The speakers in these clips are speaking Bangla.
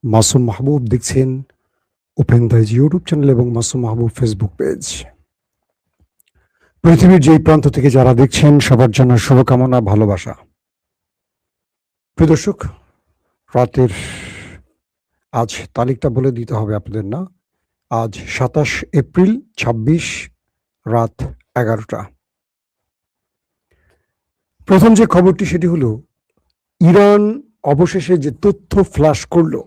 মাসুম মাহবুব দেখছেন ওপেন দ্য ইউটিউব চ্যানেল এবং মাসুম মাহবুব ফেসবুক পেজ। পৃথিবীর যেই প্রান্ত থেকে যারা দেখছেন সবার জন্য শুভকামনা, ভালোবাসা। প্রিয় দর্শক, রাতের আজ তারিখটা বলে দিতে হবে আপনাদের, না? আজ 27 এপ্রিল 26, রাত 11টা। প্রথম যে খবরটি সেটি হলো, ইরান অবশেষে যে তথ্য ফ্লাশ করলো,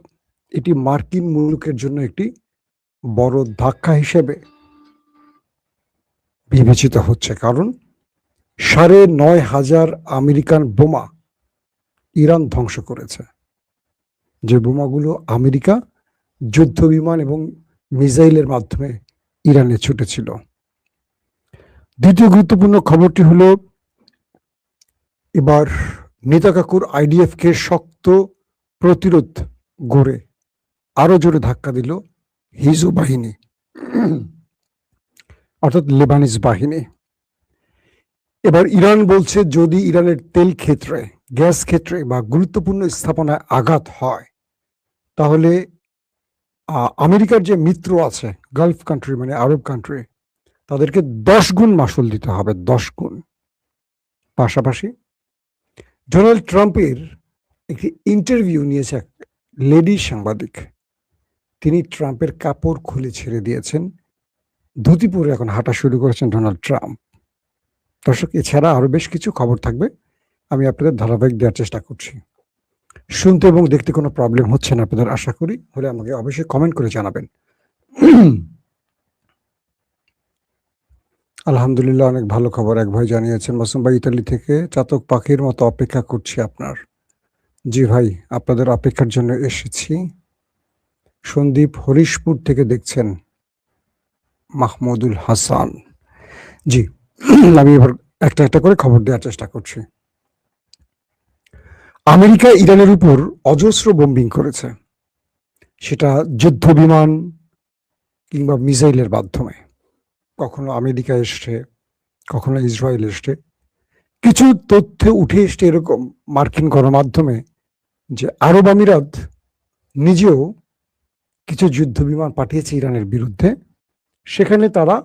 এটি মার্কিন মুলুকের জন্য একটি বড় ধাক্কা হিসেবে বিবেচিত হচ্ছে। কারণ 9,500 আমেরিকান বোমা ইরান ধ্বংস করেছে, যে বোমাগুলো আমেরিকা যুদ্ধ বিমান এবং মিসাইলের মাধ্যমে ইরানে ছুটেছিল। দ্বিতীয় গুরুত্বপূর্ণ খবরটি হলো, এবার নেতা কাকুর আইডিএফকে শক্ত প্রতিরোধ গড়ে আরো জোরে ধাক্কা দিল হিজু বাহিনী, অর্থাৎ লেবানিজ বাহিনী। এবার ইরান বলছে, যদি ইরানের তেল ক্ষেত্রে, গ্যাস ক্ষেত্রে বা গুরুত্বপূর্ণ স্থাপনায় আঘাত হয়, তাহলে আমেরিকার যে মিত্র আছে গালফ কান্ট্রি, মানে আরব কান্ট্রি, তাদেরকে 10 গুণ মাসুল দিতে হবে, 10 গুণ। পাশাপাশি ডোনাল্ড ট্রাম্পের একটি ইন্টারভিউ নিয়েছে এক লেডি সাংবাদিক। তিনি ট্রাম্পের কাপড় খুলে ছেড়ে দিয়েছেন, ধুতি পরে এখন হাঁটা শুরু করেছেন ডোনাল্ড ট্রাম্প। দর্শক, এছাড়া আরো বেশ কিছু খবর থাকবে, আমি আপনাদের ধারাবাহিক দেওয়ার চেষ্টা করছি। শুনতে এবং দেখতে কোনো প্রবলেম হচ্ছে না আপনাদের, আশা করি। হলে আমাকে অবশ্যই কমেন্ট করে জানাবেন। আলহামদুলিল্লাহ, অনেক ভালো খবর। এক ভাই জানিয়েছেন, মাসুম ভাই ইতালি থেকে চাতক পাখির মতো অপেক্ষা করছি আপনার। জি ভাই, আপনাদের অপেক্ষার জন্য এসেছি। সন্দীপ হরিশপুর থেকে দেখছেন মাহমুদুল হাসান। জি, আমি এবার একটা একটা করে খবর দেওয়ার চেষ্টা করছি। আমেরিকা ইরানের উপর অজস্র বোম্বিং করেছে, সেটা যুদ্ধ বিমান কিংবা মিসাইলের মাধ্যমে। কখনো আমেরিকা এসছে, কখনো ইসরায়েল এসছে। কিছু তথ্য উঠে এসছে এরকম মার্কিন গণমাধ্যমে, যে আরব আমিরাত নিজেও কিছু যুদ্ধ বিমান পাঠিয়েছে ইরানের বিরুদ্ধে। সেখানে তারা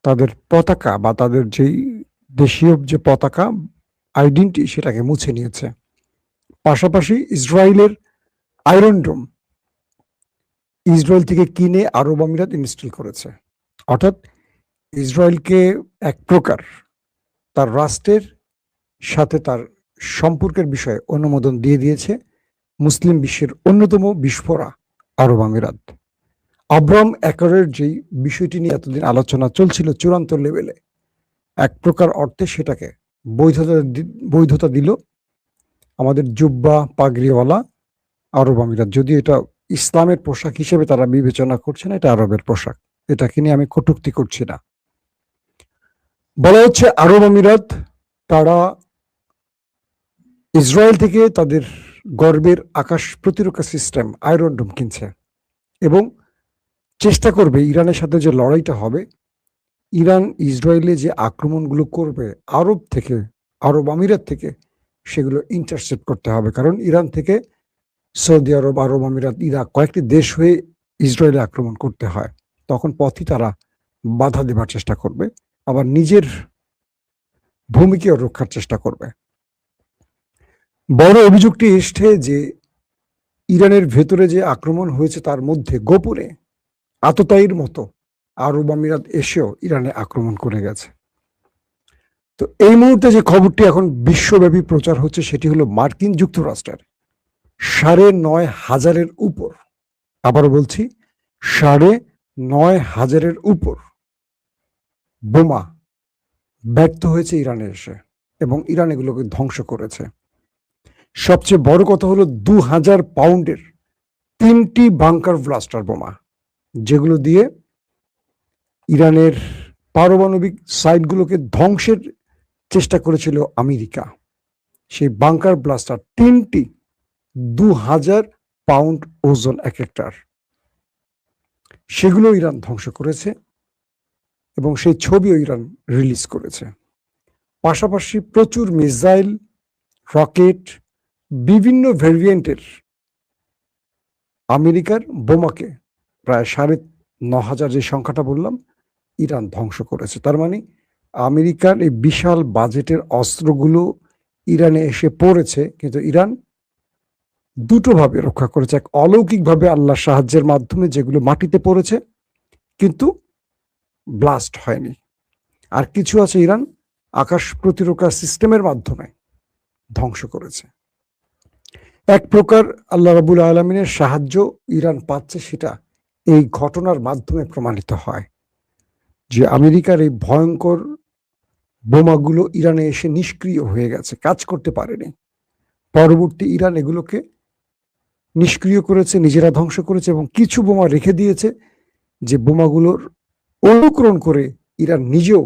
তাদের পতাকা বা তাদের যেই দেশীয় যে পতাকা আইডেন্টি, সেটাকে মুছে নিয়েছে। পাশাপাশি ইসরায়েলের আয়রন ডোম ইসরায়েল থেকে কিনে আরব আমিরাত ইনস্টল করেছে। অর্থাৎ ইসরায়েলকে এক প্রকার তার রাষ্ট্রের সাথে তার সম্পর্কের বিষয়ে অনুমোদন দিয়ে দিয়েছে মুসলিম বিশ্বের অন্যতম বিস্ফোরা আরব আমিরাত। আব্রাহাম অ্যাকর্ডের যেই বিষয়টি নিয়ে এতদিন আলোচনা চলছিল চূড়ান্ত লেভেলে, এক প্রকার অর্থে সেটাকে বৈধতা দিল আমাদের জুব্বা পাগড়িওয়ালা আরব আমিরাত। যদি এটা ইসলামের পোশাক হিসেবে তারা বিবেচনা করছে না, এটা আরবের পোশাক। এটাকে নিয়ে আমি কটূক্তি করছি না। বলা হচ্ছে আরব আমিরাত তারা ইসরায়েল থেকে তাদের গর্বের আকাশ প্রতিরক্ষা সিস্টেম আয়রন ডোম কিনছে এবং চেষ্টা করবে ইরানের সাথে যে লড়াইটা হবে, ইরান ইসরায়েলে যে আক্রমণগুলো করবে আরব থেকে, আরব আমিরাত থেকে, সেগুলো ইন্টারসেপ্ট করতে হবে। কারণ ইরান থেকে সৌদি আরব, আরব আমিরাত, ইরাক কয়েকটি দেশ হয়ে ইসরায়েলে আক্রমণ করতে হয়। তখন পথই তারা বাধা দেবার চেষ্টা করবে, আবার নিজের ভূমিকেও রক্ষার চেষ্টা করবে। বড় অভিযোগটি এসছে যে ইরানের ভেতরে যে আক্রমণ হয়েছে তার মধ্যে গোপনে আততায়ীর মতো আরব আমিরাত এসেও ইরানে আক্রমণ করে গেছে। তো এই মুহূর্তে যে খবরটি এখন বিশ্বব্যাপী প্রচার হচ্ছে সেটি হলো মার্কিন যুক্তরাষ্ট্রের 9,500-এর উপর, আবারও বলছি 9,500-এর উপর বোমা ব্যর্থ হয়েছে ইরানে এসে, এবং ইরান এগুলোকে ধ্বংস করেছে। সবচেয়ে বড় কথা হলো 2,000 পাউন্ডের 3টি বাংকার ব্লাস্টার বোমা, যেগুলো দিয়ে ইরানের পারমাণবিক সাইটগুলোকে ধ্বংসের চেষ্টা করেছিল আমেরিকা। সেই বাংকার ব্লাস্টার 3টি 2,000 পাউন্ড ওজন এক একটার, সেগুলো ইরান ধ্বংস করেছে এবং সেই ছবিও ইরান রিলিজ করেছে। পাশাপাশি প্রচুর মিসাইল, রকেট, বিভিন্ন ভেরিয়েন্টের আমেরিকার বোমাকে প্রায় 9,500 যে সংখ্যাটা বললাম, ইরান ধ্বংস করেছে। তার মানে আমেরিকার এই বিশাল বাজেটের অস্ত্রগুলো ইরানে এসে পড়েছে, কিন্তু ইরান দুটো ভাবে রক্ষা করেছে। এক অলৌকিকভাবে আল্লাহর সাহায্যের মাধ্যমে, যেগুলো মাটিতে পড়েছে কিন্তু ব্লাস্ট হয়নি। আর কিছু আছে ইরান আকাশ প্রতিরক্ষা সিস্টেমের মাধ্যমে ধ্বংস করেছে। এক প্রকার আল্লাহ রাব্বুল আলামিনের সাহায্য ইরান পাচ্ছে, সেটা এই ঘটনার মাধ্যমে প্রমাণিত হয় যে আমেরিকার এই ভয়ঙ্কর বোমাগুলো ইরানে এসে নিষ্ক্রিয় হয়ে গেছে, কাজ করতে পারেনি। পরবর্তী ইরান এগুলোকে নিষ্ক্রিয় করেছে, নিজেরা ধ্বংস করেছে, এবং কিছু বোমা রেখে দিয়েছে যে বোমাগুলোর অনুকরণ করে ইরান নিজেও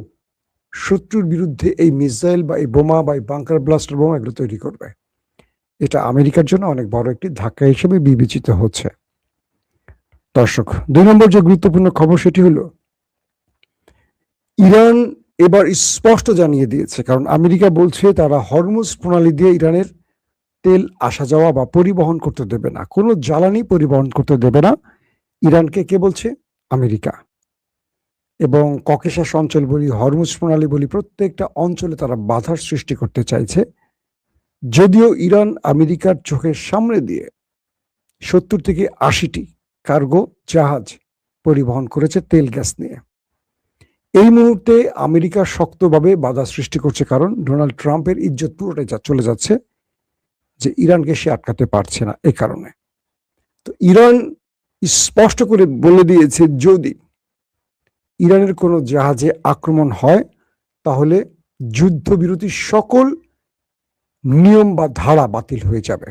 শত্রুর বিরুদ্ধে এই মিসাইল বা এই বোমা বা এই বাংকার ব্লাস্টার বোমা এগুলো তৈরি করবে। এটা আমেরিকার জন্য অনেক বড় একটি ধাক্কা হিসেবে বিবেচিত হচ্ছে। দর্শক, 2 নম্বর যে গুরুত্বপূর্ণ খবর সেটি হলো ইরান এবার স্পষ্ট জানিয়ে দিয়েছে, কারণ আমেরিকা বলছে তারা হরমুজ প্রণালী দিয়ে ইরানের তেল আসা যাওয়া বা পরিবহন করতে দেবে না, কোনো জ্বালানি পরিবহন করতে দেবে না ইরানকে। কে বলছে? আমেরিকা। এবং ককেশাস অঞ্চল বলি, হরমুজ প্রণালী বলি, প্রত্যেকটা অঞ্চলে তারা বাধার সৃষ্টি করতে চাইছে। যদিও ইরান আমেরিকার চোখের সামনে দিয়ে 70 থেকে 80টি কার্গো জাহাজ পরিবহন করেছে তেল গ্যাস নিয়ে। এই মুহূর্তে আমেরিকা শক্তভাবে বাধা সৃষ্টি করছে, কারণ ডোনাল্ড ট্রাম্পের ইজ্জত পুরোটাই চলে যাচ্ছে যে ইরানকে সে আটকাতে পারছে না। এই কারণে তো ইরান স্পষ্ট করে বলে দিয়েছে যদি ইরানের কোনো জাহাজে আক্রমণ হয় তাহলে যুদ্ধবিরতির সকল নিয়ম বা ধারা বাতিল হয়ে যাবে।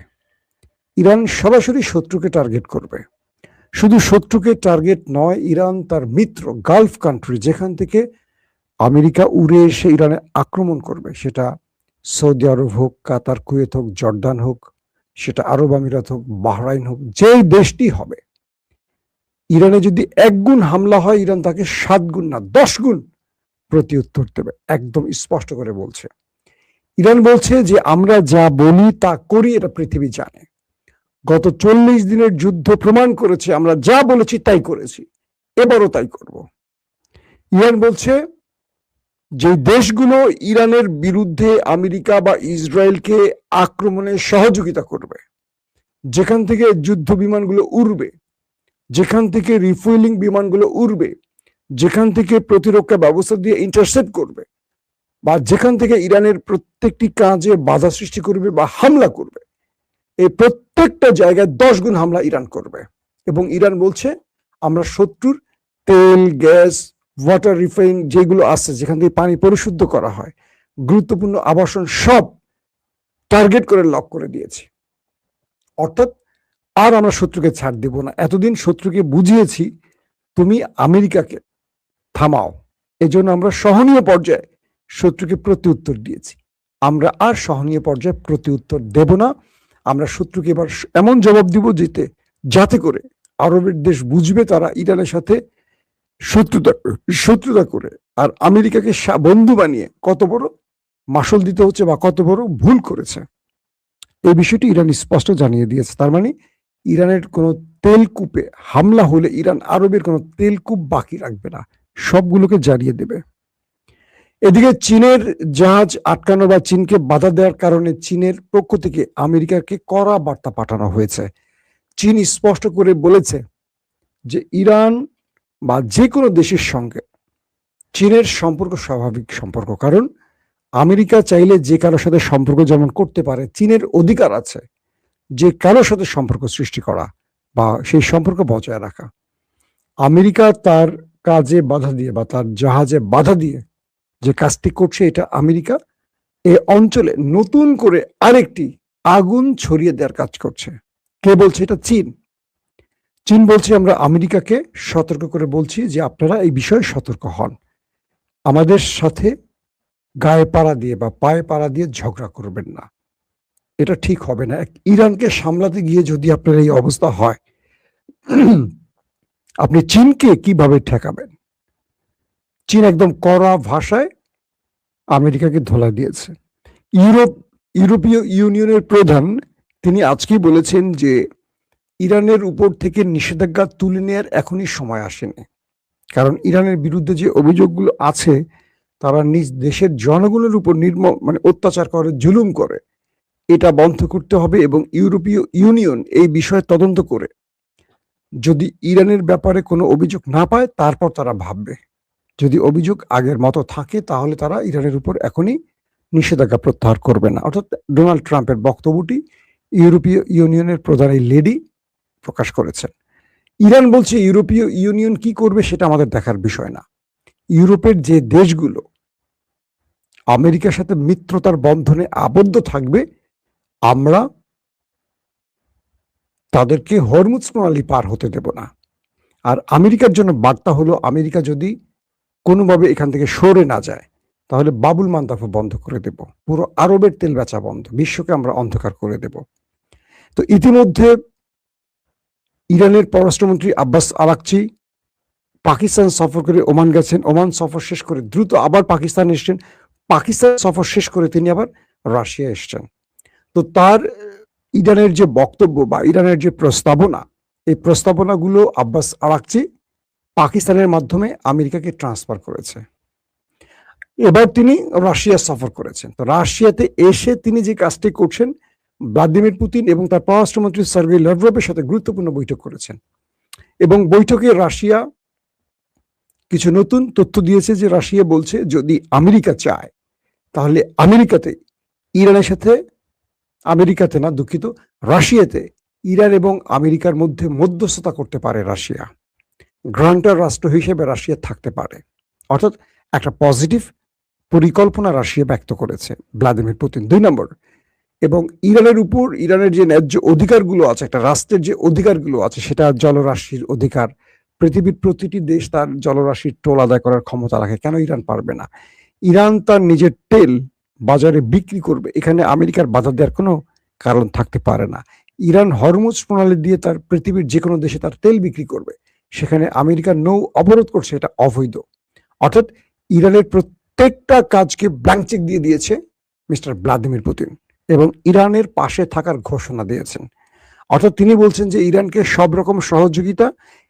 ইরান সরাসরি শত্রুকে টার্গেট করবে। শুধু শত্রুকে টার্গেট নয়, ইরান তার মিত্র গালফ কান্ট্রি, যেখান থেকে আমেরিকা উড়ে এসে ইরানে আক্রমণ করবে, সেটা সৌদি আরব হোক, কাতার, কুয়েত হোক, জর্দান হোক, সেটা আরব আমিরাত হোক, বাহরাইন হোক, যেই দেশটি হবে, ইরানে যদি 1 গুণ হামলা হয় ইরান তাকে 7 গুণ না 10 গুণ প্রতি উত্তর দেবে। একদম স্পষ্ট করে বলছে। ইরান বলছে যে আমরা যা বলি তা করি, এটা পৃথিবী জানে। গত 40 দিনের যুদ্ধ প্রমাণ করেছে আমরা যা বলেছি তাই করেছি, এবারও তাই করব। ইরান বলছে যে দেশগুলো ইরানের বিরুদ্ধে আমেরিকা বা ইসরায়েলকে আক্রমণে সহযোগিতা করবে, যেখান থেকে যুদ্ধ বিমানগুলো উড়বে, যেখান থেকে রিফুয়েলিং বিমানগুলো উড়বে, যেখান থেকে প্রতিরক্ষা ব্যবস্থা দিয়ে ইন্টারসেপ্ট করবে, বা যেখান থেকে ইরানের প্রত্যেকটি কাজে বাধা সৃষ্টি করবে বা হামলা করবে, এই প্রত্যেকটা জায়গায় 10 গুণ হামলা ইরান করবে। এবং ইরান বলছে আমরা শত্রুর তেল, গ্যাস, ওয়াটার রিফাইন যেগুলো আছে, যেখান থেকে পানি পরিশুদ্ধ করা হয়, গুরুত্বপূর্ণ আবাসন, সব টার্গেট করে লক করে দিয়েছি। অর্থাৎ আর আমরা শত্রুকে ছাড় দেব না। এতদিন শত্রুকে বুঝিয়েছি তুমি আমেরিকাকে থামাও, এজন্য আমরা সহনীয় পর্যায়ে শত্রুকে প্রত্যুত্তর দিয়েছি। আমরা আর সহনীয় পর্যায়ে প্রত্যুত্তর দেব না। আমরা শত্রুকে এবার এমন জবাব দিব যাতে করে আরবের দেশ বুঝবে তারা ইরানের সাথে শত্রুতা করে আর আমেরিকাকে বন্ধু বানিয়ে কত বড় মাসল দিতে হচ্ছে বা কত বড় ভুল করেছে। এই বিষয়টি ইরান স্পষ্ট জানিয়ে দিয়েছে। তার মানে ইরানের কোনো তেলকূপে হামলা হলে ইরান আরবের কোনো তেলকূপ বাকি রাখবে না, সবগুলোকে জ্বালিয়ে দেবে। এদিকে চীনের জাহাজ আটকানো বা চীনকে বাধা দেওয়ার কারণে চীনের পক্ষ থেকে আমেরিকাকে কড়া বার্তা পাঠানো হয়েছে। চীন স্পষ্ট করে বলেছে যে ইরান বা যে কোনো দেশের সঙ্গে চীনের সম্পর্ক স্বাভাবিক সম্পর্ক, কারণ আমেরিকা চাইলে যে কারোর সাথে সম্পর্ক যেমন করতে পারে, চীনের অধিকার আছে যে কারোর সাথে সম্পর্ক সৃষ্টি করা বা সেই সম্পর্ক বজায় রাখা। আমেরিকা তার কাজে বাধা দিয়ে বা তার জাহাজে বাধা দিয়ে যে কাজটি করছে, এটা আমেরিকা এই অঞ্চলে নতুন করে আরেকটি আগুন ছড়িয়ে দেওয়ার কাজ করছে। কে বলছে? এটা চীন। চীন বলছে আমরা আমেরিকাকে সতর্ক করে বলছি যে আপনারা এই বিষয়ে সতর্ক হন, আমাদের সাথে গায়ে পাড়া দিয়ে বা পায়ে পাড়া দিয়ে ঝগড়া করবেন না, এটা ঠিক হবে না। ইরানকে সামলাতে গিয়ে যদি আপনার এই অবস্থা হয়, আপনি চীনকে কিভাবে ঠেকাবেন? চীন একদম কড়া ভাষায় আমেরিকাকে ধোলা দিয়েছে। ইউরোপীয় ইউনিয়নের প্রধান তিনি আজকেই বলেছেন যে ইরানের উপর থেকে নিষেধাজ্ঞা তুলে নেওয়ার এখনই সময় আসেনি। কারণ ইরানের বিরুদ্ধে যে অভিযোগগুলো আছে, তারা নিজ দেশের জনগণের উপর অত্যাচার করে, জুলুম করে। এটা বন্ধ করতে হবে এবং ইউরোপীয় ইউনিয়ন এই বিষয়ে তদন্ত করে যদি ইরানের ব্যাপারে কোনো অভিযোগ না পায়, তারপর তারা ভাববে। যদি অভিযোগ আগের মতো থাকে, তাহলে তারা ইরানের উপর এখনই নিষেধাজ্ঞা প্রত্যাহার করবে না। অর্থাৎ ডোনাল্ড ট্রাম্পের বক্তব্যটি ইউরোপীয় ইউনিয়নের প্রধান এই লেডি প্রকাশ করেছেন। ইরান বলছে ইউরোপীয় ইউনিয়ন কি করবে সেটা আমাদের দেখার বিষয় না। ইউরোপের যে দেশগুলো আমেরিকার সাথে মিত্রতার বন্ধনে আবদ্ধ থাকবে, আমরা তাদেরকে হরমুজ প্রণালী পার হতে দেব না। আর আমেরিকার জন্য বার্তা হলো, আমেরিকা যদি কোনোভাবে এখান থেকে সরে না যায়, তাহলে বাবুল মান্দাফ বন্ধ করে দেব, পুরো আরবের তেল বেচা বন্ধ, বিশ্বকে আমরা অন্ধকার করে দেব। তো ইতিমধ্যে ইরানের পররাষ্ট্রমন্ত্রী আব্বাস আরাকচি পাকিস্তান সফর করে ওমান গেছেন। ওমান সফর শেষ করে দ্রুত আবার পাকিস্তান এসছেন। পাকিস্তান সফর শেষ করে তিনি আবার রাশিয়া এসছেন। তো তার ইরানের যে বক্তব্য বা ইরানের যে প্রস্তাবনা, এই প্রস্তাবনাগুলো আব্বাস আরাকচি পাকিস্তানের মাধ্যমে আমেরিকাকে ট্রান্সফার করেছে। এবার তিনি রাশিয়া সফর করেছেন। তো রাশিয়াতে এসে তিনি যে কাজটি করছেন, ভ্লাদিমির পুতিন এবং তার পররাষ্ট্রমন্ত্রী সার্গেই ল্যাভরভের সাথে গুরুত্বপূর্ণ বৈঠক করেছেন এবং বৈঠকে রাশিয়া কিছু নতুন তথ্য দিয়েছে। যে রাশিয়া বলছে যদি আমেরিকা চায়, তাহলে রাশিয়াতে ইরান এবং আমেরিকার মধ্যে মধ্যস্থতা করতে পারে রাশিয়া। গ্রান্টার রাষ্ট্র হিসেবে রাশিয়া থাকতে পারে। অর্থাৎ একটা পজিটিভ পরিকল্পনা রাশিয়া ব্যক্ত করেছে ভ্লাদিমির পুতিন। 2 নম্বর, এবং ইরানের উপর ইরানের যে ন্যায্য অধিকারগুলো আছে, একটা রাষ্ট্রের যে অধিকারগুলো আছে, সেটা জলরাশির অধিকার। পৃথিবীর প্রতিটি দেশ তার জলরাশির টোল আদায় করার ক্ষমতা রাখে, কেন ইরান পারবে না? ইরান তার নিজের তেল বাজারে বিক্রি করবে, এখানে আমেরিকার বাধা দেওয়ার কোনো কারণ থাকতে পারে না। ইরান হরমুজ প্রণালী দিয়ে তার পৃথিবীর যে কোনো দেশে তার তেল বিক্রি করবে, সেখানে আমেরিকার নৌ অবরোধ করছে, এটা অবৈধ। অর্থাৎ ইরানের প্রত্যেকটা কাজকে ব্ল্যাঙ্ক চেক দিয়ে দিয়েছে মিস্টার ভ্লাদিমির পুতিন এবং ইরানের পাশে থাকার ঘোষণা দিয়েছেন। অর্থাৎ তিনি বলছেন যে ইরানকে সব রকম সহযোগিতা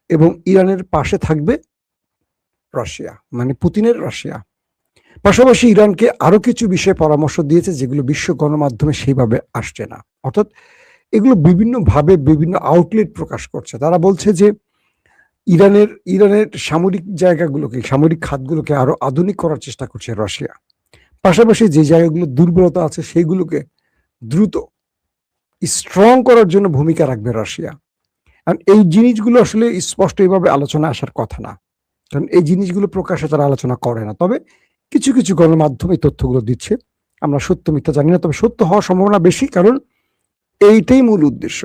এবং ইরানের পাশে থাকবে রাশিয়া, মানে পুতিনের রাশিয়া। পাশাপাশি ইরানকে আরো কিছু বিষয়ে পরামর্শ দিয়েছে, যেগুলো বিশ্ব গণমাধ্যমে সেইভাবে আসছে না। অর্থাৎ এগুলো বিভিন্নভাবে বিভিন্ন আউটলেট প্রকাশ করছে। তারা বলছে যে ইরানের সামরিক জায়গাগুলোকে, সামরিক খাতগুলোকে আরো আধুনিক করার চেষ্টা করছে রাশিয়া। পাশাপাশি যে জায়গাগুলো দুর্বলতা আছে, সেইগুলোকে দ্রুত স্ট্রং করার জন্য ভূমিকা রাখবে রাশিয়া। কারণ এই জিনিসগুলো আসলে স্পষ্ট এইভাবে আলোচনা আসার কথা না, কারণ এই জিনিসগুলো প্রকাশে তারা আলোচনা করে না। তবে কিছু কিছু গণমাধ্যম এই তথ্যগুলো দিচ্ছে। আমরা সত্য মিথ্যা জানি না, তবে সত্য হওয়ার সম্ভাবনা বেশি, কারণ এইটাই মূল উদ্দেশ্য।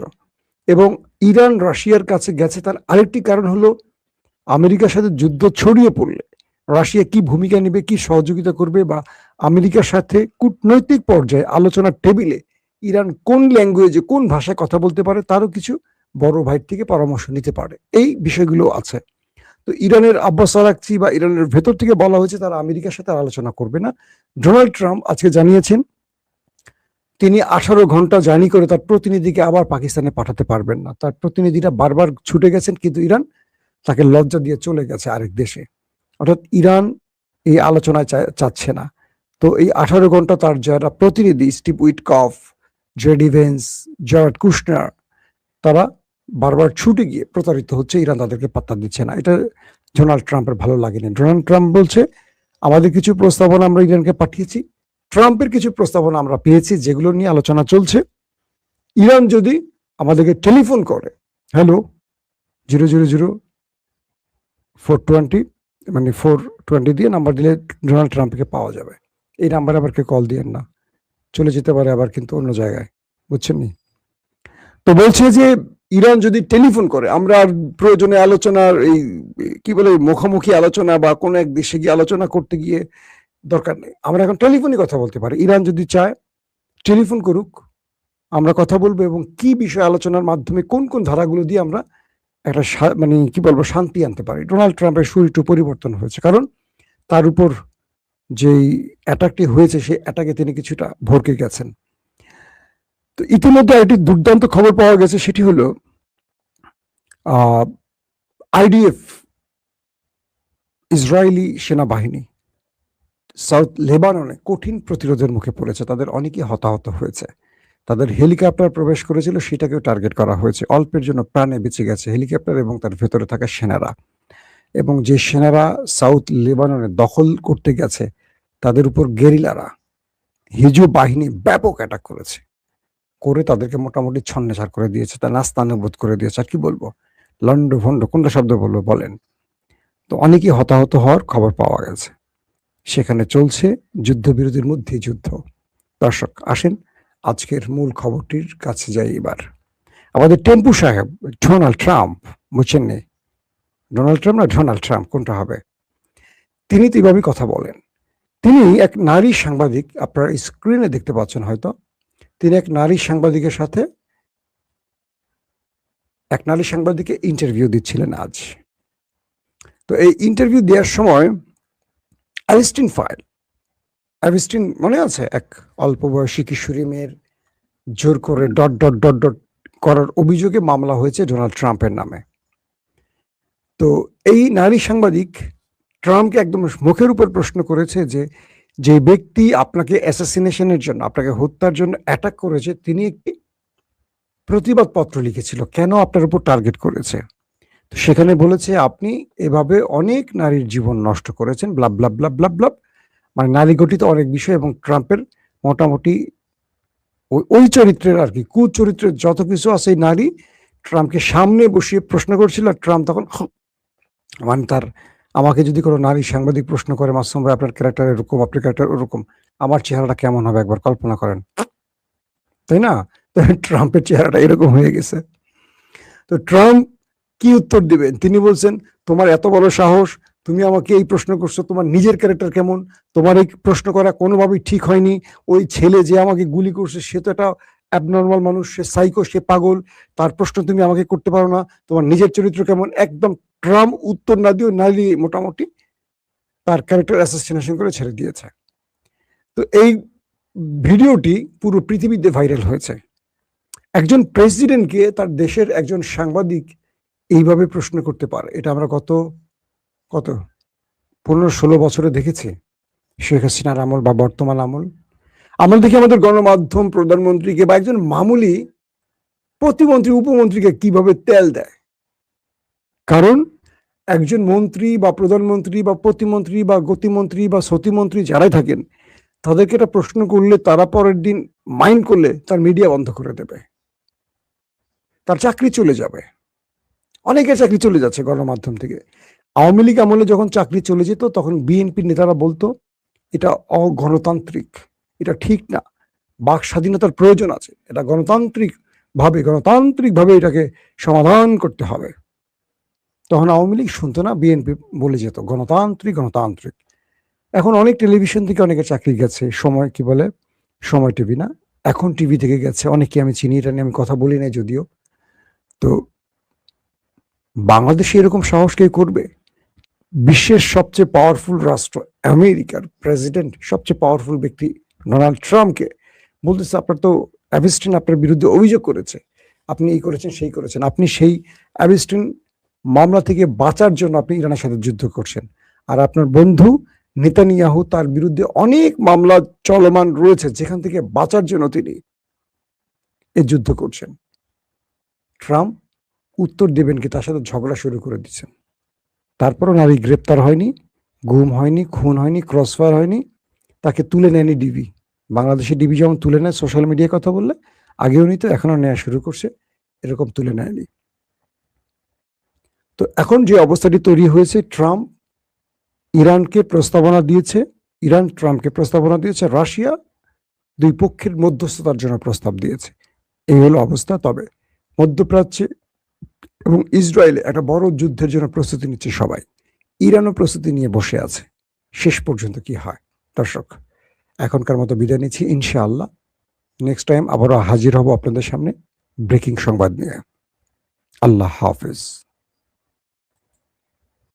এবং ইরান রাশিয়ার কাছে গেছে তার আরেকটি কারণ হলো, আমেরিকার সাথে যুদ্ধ ছড়িয়ে পড়লে রাশিয়া কি ভূমিকা নেবে, কি সহযোগিতা করবে, বা আমেরিকার সাথে কূটনৈতিক পর্যায়ে আলোচনার টেবিলে ইরান কোন ল্যাঙ্গুয়েজে, কোন ভাষায় কথা বলতে পারে, তারও কিছু বড় ভাইয়ের থেকে পরামর্শ নিতে পারে। এই বিষয়গুলো আছে। তো ইরানের আব্বাস আরাকচি বা ইরানের ভেতর থেকে বলা হয়েছে তারা আমেরিকার সাথে আলোচনা করবে না। ডোনাল্ড ট্রাম্প আজকে জানিয়েছেন তিনি 18 ঘন্টা জার্নি করে তার প্রতিনিধিকে আবার পাকিস্তানে পাঠাতে পারবেন না। তার প্রতিনিধিরা বারবার ছুটে গেছেন, কিন্তু ইরান তাকে লজ্জা দিয়ে চলে গেছে আরেক দেশে। অর্থাৎ ইরান এই আলোচনায় চাচ্ছে না। তো এই 18 ঘন্টা তার যারা প্রতিনিধি, Steve Witkoff, JD Vance, Jared Kushner, তারা বারবার ছুটে গিয়ে প্রতারিত হচ্ছে। ইরান তাদেরকে পাত্তা দিচ্ছে না। এটা ডোনাল্ড ট্রাম্পের ভালো লাগেনি। ডোনাল্ড ট্রাম্প বলছে আমাদের কিছু প্রস্তাবনা আমরা ইরানকে পাঠিয়েছি, ট্রাম্পের কিছু প্রস্তাবনা আমরা পেয়েছি, যেগুলো নিয়ে আলোচনা চলছে। ইরান যদি আমাদেরকে টেলিফোন করে, হ্যালো 000-420, মানে 420 দিয়ে নাম্বার দিলে ডোনাল্ড ট্রাম্পকে পাওয়া যাবে। এই নাম্বারে আবার কেউ কল দিয়েন না, চলে যেতে পারে আবার কিন্তু অন্য জায়গায়, বুঝছেন নি? তো বলছে যে ইরান যদি টেলিফোন করে, আমরা আর প্রয়োজনে আলোচনার এই কি বলে মুখোমুখি আলোচনা বা কোনো এক দেশে গিয়ে আলোচনা করতে গিয়ে দরকার নেই, আমরা এখন টেলিফোনে কথা বলতে পারি। ইরান যদি চায় টেলিফোন করুক, আমরা কথা বলবো, এবং কি বিষয় আলোচনার মাধ্যমে কোন কোন ধারাগুলো দিয়ে আমরা একটা মানে কি বলবো শান্তি আনতে পারি। ডোনাল্ড ট্রাম্পের সুর একটু পরিবর্তন হয়েছে, কারণ তার উপর যেই অ্যাটাকটি হয়েছে সেই অ্যাটাকে তিনি কিছুটা ভরকে গেছেন। তো ইতিমধ্যে একটি দুর্দান্ত খবর পাওয়া গেছে, সেটি হলো আইডিএফ, ইসরায়েলি সেনাবাহিনী সাউথ লেবাননে কঠিন প্রতিরোধের মুখে পড়েছে, তাদের অনেকেই হতাহত হয়েছে। তাদের হেলিকপ্টার প্রবেশ করেছিল, সেটাকেও টার্গেট করা হয়েছে। অল্পের জন্য প্রাণে বেঁচে গেছে হেলিকপ্টার এবং তার ভেতরে থাকা সেনারা। এবং যে সেনারা সাউথ লেবাননে দখল করতে গেছে, তাদের উপর গেরিলারা, হিজু বাহিনী ব্যাপক অ্যাটাক করেছে, করে তাদেরকে মোটামুটি ছন্নছাড় করে দিয়েছে, তা নাস্তানুবোধ করে দিয়েছে। আর কি বলবো, লন্ড ভন্ড কোনটা শব্দ বলবো বলেন? তো অনেকেই হতাহত হওয়ার খবর পাওয়া গেছে। সেখানে চলছে যুদ্ধবিরতির মধ্যেই যুদ্ধ। দর্শক আসেন আজকের মূল খবরটির কাছে যাই এবার। আমাদের টেম্পু সাহেব ডোনাল্ড ট্রাম্প, বুঝছেন নি? ডোনাল্ড ট্রাম্প না ডোনাল্ড ট্রাম্প, কোনটা হবে? তিনি তো এইভাবে কথা বলেন। তিনি এক নারী সাংবাদিক, আপনারা স্ক্রিনে দেখতে পাচ্ছেন হয়তো, তিনি এক নারী সাংবাদিককে ইন্টারভিউ দিচ্ছিলেন আজ। তো এই ইন্টারভিউ দেওয়ার সময় অ্যাভেস্টিন মনে আছে, এক অল্প বয়সী কিশোরী মেয়ের জোর করে ডট ডট ডট ডট করার অভিযোগে মামলা হয়েছে ডোনাল্ড ট্রাম্পের নামে। তো এই নারী সাংবাদিক ট্রাম্পকে একদম মুখের উপর প্রশ্ন করেছে যে ব্যক্তি আপনাকে অ্যাসাসিনেশনের জন্য, আপনাকে হত্যার জন্য অ্যাটাক করেছে, তিনি একটি প্রতিবাদ পত্র লিখেছিল, কেন আপনার উপর টার্গেট করেছে? তো সেখানে বলেছে আপনি এভাবে অনেক নারীর জীবন নষ্ট করেছেন, ব্লাব ব্লাব ব্লাব ব্লাব ব্লাব, মানে নারী গঠিত অনেক বিষয়। এবং ট্রাম্পের মোটামুটি ওই চরিত্রের আর কি, কুচরিত্রের যত কিছু আছে, এই নারী ট্রাম্পকে সামনে বসিয়ে প্রশ্ন করছিল। আর ট্রাম্প তখন মানে আমাকে যদি কোনো নারী সাংবাদিক প্রশ্ন করে, মাসুম ভাই আপনার ক্যারেক্টার এরকম, আপনার ক্যারেক্টার ওরকম, আমার চেহারাটা কেমন হবে একবার কল্পনা করেন, তাই না? তো ট্রাম্পের চেহারাটা এরকম হয়ে গেছে। তো ট্রাম্প কি উত্তর দিবেন? তিনি বলছেন, তোমার এত বড় সাহস, তুমি আমাকে এই প্রশ্ন করছো, তোমার নিজের ক্যারেক্টার কেমন? তোমার এই প্রশ্ন করা কোনোভাবেই ঠিক হয়নি। ওই ছেলে যে আমাকে গুলি করছে, সে তো একটা অ্যাবনর্মাল মানুষ, সে সাইকো, সে পাগল, তার প্রশ্ন তুমি আমাকে করতে পারো না। তোমার নিজের চরিত্র কেমন? একদম ট্রাম্প উত্তর না দিয়ে নারী মোটামুটি তার ক্যারেক্টার অ্যাসাসিনেশন করে ছেড়ে দিয়েছে। তো এই ভিডিওটি পুরো পৃথিবীতে ভাইরাল হয়েছে। একজন প্রেসিডেন্টকে তার দেশের একজন সাংবাদিক এইভাবে প্রশ্ন করতে পারে, এটা আমরা কত 15-16 বছরে দেখেছি। শেখ হাসিনার আমল বা বর্তমান আমল আমরা দেখি আমাদের গণমাধ্যম প্রধানমন্ত্রীকে বা একজন মামুলি প্রতিমন্ত্রী উপমন্ত্রীকে কিভাবে তেল দেয়। কারণ একজন মন্ত্রী বা প্রধানমন্ত্রী বা প্রতিমন্ত্রী বা গতিমন্ত্রী বা সতিমন্ত্রী যারাই থাকেন, তাদেরকে একটা প্রশ্ন করলে তারা পরের দিন মাইন্ড করলে তার মিডিয়া বন্ধ করে দেবে, তার চাকরি চলে যাবে। অনেকের চাকরি চলে যাচ্ছে গণমাধ্যম থেকে। আওয়ামী লীগ আমলে যখন চাকরি চলে যেত, তখন বিএনপি নেতারা বলতো এটা অগণতান্ত্রিক, এটা ঠিক না, বাক স্বাধীনতার প্রয়োজন আছে, এটা গণতান্ত্রিকভাবে এটাকে সমাধান করতে হবে। তখন আওয়ামী লীগ শুনতো না, বিএনপি বলে যেত গণতান্ত্রিক। এখন অনেক টেলিভিশন থেকে অনেকে চাকরি গেছে, সময় টিভি না, এখন টিভি থেকে গেছে অনেকে, আমি চিনি, এটা নিয়ে আমি কথা বলি নাই যদিও। তো বাংলাদেশে এরকম সাহস কে করবে? বিশ্বের সবচেয়ে পাওয়ারফুল রাষ্ট্র আমেরিকার প্রেসিডেন্ট, সবচেয়ে পাওয়ারফুল ব্যক্তি ডোনাল্ড ট্রাম্পকে বলতেছে আপনার তো অ্যাভেস্টিন আপনার বিরুদ্ধে অভিযোগ করেছে, আপনি এই করেছেন সেই করেছেন, আপনি সেই অ্যাভেস্টিন মামলা থেকে বাঁচার জন্য আপনি ইরানের সাথে যুদ্ধ করছেন। আর আপনার বন্ধু নেতানিয়াহু, তার বিরুদ্ধে অনেক মামলা চলমান রয়েছে, যেখান থেকে বাঁচার জন্য তিনি এই যুদ্ধ করছেন। ট্রাম্প উত্তর দেবেন কি, তার সাথে ঝগড়া শুরু করে দিচ্ছেন। তারপরও নারী গ্রেপ্তার হয়নি, গুম হয়নি, খুন হয়নি, ক্রসফায়ার হয়নি, তাকে তুলে নেয়নি ডিবি। বাংলাদেশে ডিবি যেমন তুলে নেয় সোশ্যাল মিডিয়ায় কথা বললে, আগেও নিত, এখনও নেওয়া শুরু করছে, এরকম তুলে নেয়নি। তো এখন যে অবস্থাটি তৈরি হয়েছে, ইরান ট্রাম্পকে প্রস্তাবনা দিয়েছে, রাশিয়া দুই পক্ষের মধ্যস্থতার জন্য প্রস্তাব দিয়েছে। এই হলো অবস্থা। তবে মধ্যপ্রাচ্যে এবং ইসরায়েলে একটা বড় যুদ্ধের জন্য প্রস্তুতি নিচ্ছে সবাই, ইরানও প্রস্তুতি নিয়ে বসে আছে। শেষ পর্যন্ত কি হয়? দর্শক, এখনকার মতো বিদায় নিচ্ছি, ইনশাআল্লাহ নেক্সট টাইম আবারও হাজির হব আপনাদের সামনে ব্রেকিং সংবাদ নিয়ে। আল্লাহ হাফেজ।